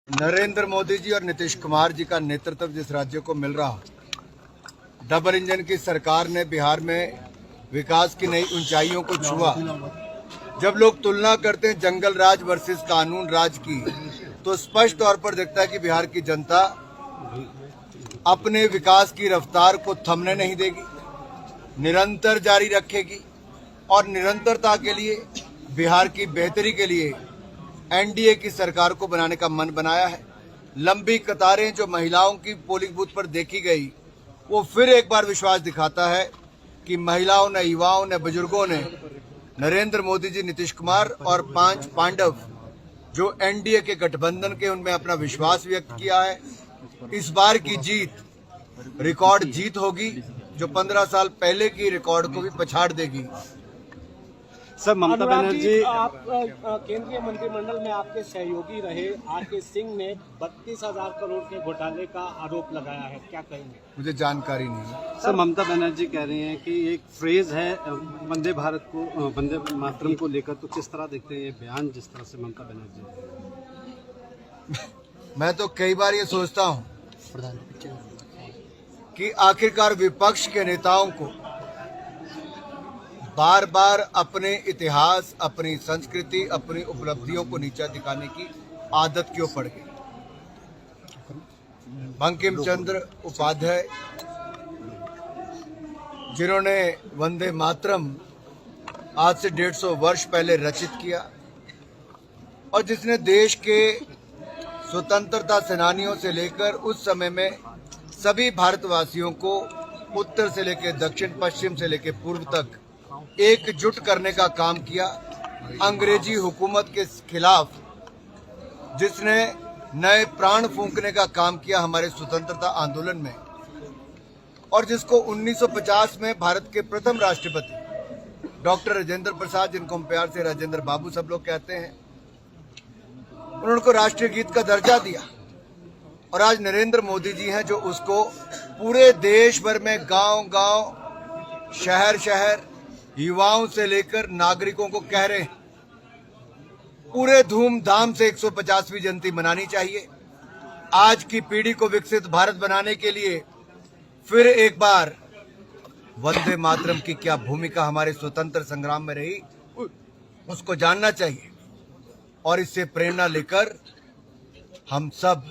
नरेंद्र मोदी जी और नीतीश कुमार जी का नेतृत्व जिस राज्य को मिल रहा, डबल इंजन की सरकार ने बिहार में विकास की नई ऊंचाइयों को छुआ। जब लोग तुलना करते हैं जंगल राज वर्सेस कानून राज की, तो स्पष्ट तौर पर दिखता है कि बिहार की जनता अपने विकास की रफ्तार को थमने नहीं देगी, निरंतर जारी रखेगी और निरंतरता के लिए, बिहार की बेहतरी के लिए एनडीए की सरकार को बनाने का मन बनाया है। लंबी कतारें जो महिलाओं की पोलिंग बूथ पर देखी गई, वो फिर एक बार विश्वास दिखाता है कि महिलाओं ने, युवाओं ने, बुजुर्गों ने नरेंद्र मोदी जी, नीतीश कुमार और 5 पांडव जो एनडीए के गठबंधन के, उनमें अपना विश्वास व्यक्त किया है। इस बार की जीत रिकॉर्ड जीत होगी, जो 15 साल पहले की रिकॉर्ड को भी पछाड़ देगी। सर, ममता बनर्जी, आप केंद्रीय मंत्रिमंडल में आपके सहयोगी रहे आरके सिंह ने 32,000 करोड़ के घोटाले का आरोप लगाया है, क्या कहेंगे? मुझे जानकारी नहीं है। सर, ममता बनर्जी कह रही हैं कि एक फ्रेज है वंदे भारत को, वंदे मातरम को लेकर, तो किस तरह देखते हैं ये बयान जिस तरह से ममता बनर्जी? मैं तो कई बार ये सोचता हूँ कि आखिरकार विपक्ष के नेताओं को बार बार अपने इतिहास, अपनी संस्कृति, अपनी उपलब्धियों को नीचा दिखाने की आदत क्यों पड़ गई। बंकिम चंद्र उपाध्याय, जिन्होंने वंदे मातरम आज से 150 वर्ष पहले रचित किया और जिसने देश के स्वतंत्रता सेनानियों से लेकर उस समय में सभी भारतवासियों को उत्तर से लेकर दक्षिण, पश्चिम से लेकर पूर्व तक एकजुट करने का काम किया, अंग्रेजी हुकूमत के खिलाफ जिसने नए प्राण फूंकने का काम किया हमारे स्वतंत्रता आंदोलन में, और जिसको 1950 में भारत के प्रथम राष्ट्रपति डॉक्टर राजेंद्र प्रसाद, जिनको हम प्यार से राजेंद्र बाबू सब लोग कहते हैं, उन्होंने को राष्ट्रीय गीत का दर्जा दिया। और आज नरेंद्र मोदी जी हैं जो उसको पूरे देश भर में गांव-गांव, शहर-शहर, युवाओं से लेकर नागरिकों को कह रहे हैं पूरे धूमधाम से 150वीं जयंती मनानी चाहिए। आज की पीढ़ी को विकसित भारत बनाने के लिए फिर एक बार वंदे मातरम की क्या भूमिका हमारे स्वतंत्र संग्राम में रही, उसको जानना चाहिए और इससे प्रेरणा लेकर हम सब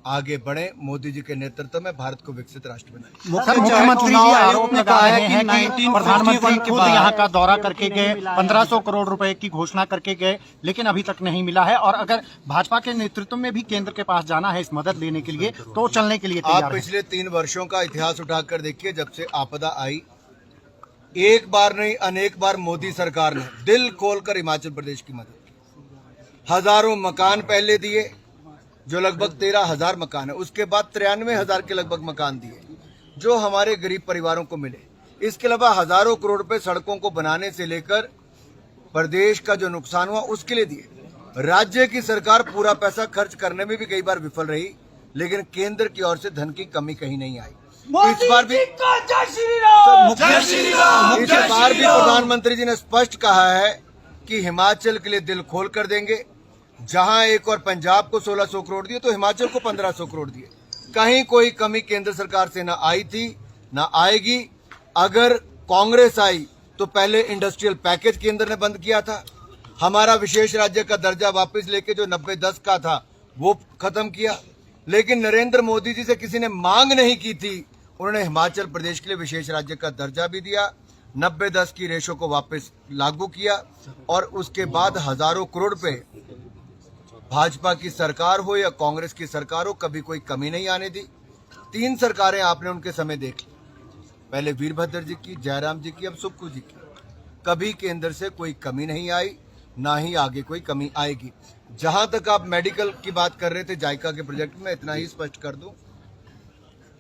आगे बढ़े, मोदी जी के नेतृत्व में भारत को विकसित राष्ट्र बनाए। मुख्यमंत्री जी आरोप लगा रहे हैं कि प्रधानमंत्री खुद यहाँ का दौरा करके गए, 1500 करोड़ रुपए की घोषणा करके गए, लेकिन अभी तक नहीं मिला है। और अगर भाजपा के नेतृत्व में भी केंद्र के पास जाना है इस मदद लेने के लिए, तो चलने के लिए तैयार आप पिछले 3 वर्षों का इतिहास उठाकर देखिए, जब से आपदा आई, एक बार नहीं अनेक बार मोदी सरकार ने दिल खोलकर हिमाचल प्रदेश की मदद की। हजारों मकान पहले दिए, जो लगभग 13,000 मकान है, उसके बाद 93,000 के लगभग मकान दिए जो हमारे गरीब परिवारों को मिले। इसके अलावा हजारों करोड़ रुपए सड़कों को बनाने से लेकर प्रदेश का जो नुकसान हुआ उसके लिए दिए। राज्य की सरकार पूरा पैसा खर्च करने में भी कई बार विफल रही, लेकिन केंद्र की ओर से धन की कमी कहीं नहीं आई। इस बार भी प्रधानमंत्री जी ने स्पष्ट कहा है कि हिमाचल के लिए दिल खोल कर देंगे। जहां एक और पंजाब को 1600 करोड़ दिए, तो हिमाचल को 1500 करोड़ दिए। कहीं कोई कमी केंद्र सरकार से ना आई थी, ना आएगी। अगर कांग्रेस आई तो पहले इंडस्ट्रियल पैकेज केंद्र ने बंद किया था, हमारा विशेष राज्य का दर्जा वापस लेके जो 90-10 का था वो खत्म किया। लेकिन नरेंद्र मोदी जी से किसी ने मांग नहीं की थी, उन्होंने हिमाचल प्रदेश के लिए विशेष राज्य का दर्जा भी दिया, 90-10 की रेशो को वापस लागू किया और उसके बाद हजारों करोड़ रुपए भाजपा की सरकार हो या कांग्रेस की सरकार हो, कभी कोई कमी नहीं आने दी। 3 सरकारें आपने उनके समय देखी, पहले वीरभद्र जी की, जयराम जी की, अब सुक्खू जी की। कभी केंद्र से कोई कमी नहीं आई, ना ही आगे कोई कमी आएगी। जहां तक आप मेडिकल की बात कर रहे थे, जायका के प्रोजेक्ट में, इतना ही स्पष्ट कर दूं,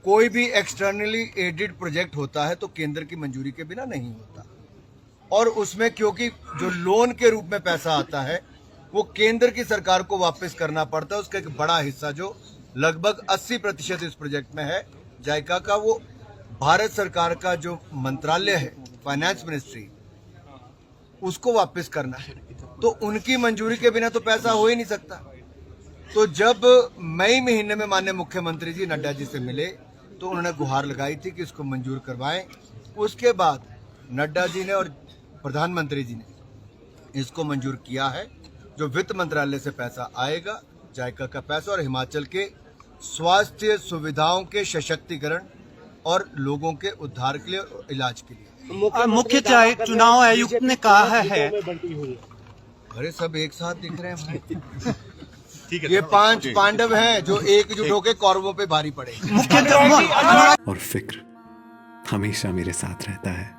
कोई भी एक्सटर्नली एडेड प्रोजेक्ट होता है तो केंद्र की मंजूरी के बिना नहीं होता, और उसमें क्योंकि जो लोन के रूप में पैसा आता है वो केंद्र की सरकार को वापस करना पड़ता है। उसका एक बड़ा हिस्सा जो लगभग 80% इस प्रोजेक्ट में है जायका का, वो भारत सरकार का जो मंत्रालय है, फाइनेंस मिनिस्ट्री, उसको वापस करना है। तो उनकी मंजूरी के बिना तो पैसा हो ही नहीं सकता। तो जब मई महीने में माननीय मुख्यमंत्री जी नड्डा जी से मिले तो उन्होंने गुहार लगाई थी कि इसको मंजूर करवाएं। उसके बाद नड्डा जी ने और प्रधानमंत्री जी ने इसको मंजूर किया है। जो वित्त मंत्रालय से पैसा आएगा, जायका का पैसा, और हिमाचल के स्वास्थ्य सुविधाओं के सशक्तिकरण और लोगों के उद्धार के लिए और इलाज के लिए। मुख्य चुनाव आयुक्त ने कहा है, बंटी हुई है। अरे सब एक साथ दिख रहे हैं भाई। ये 5 पांडव हैं जो एकजुट होकर कौरवों पे भारी पड़े। और फिक्र हमेशा मेरे साथ रहता है।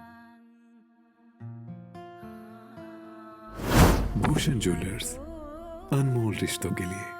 भूषण ज्वेलर्स, अनमोल रिश्तों के लिए।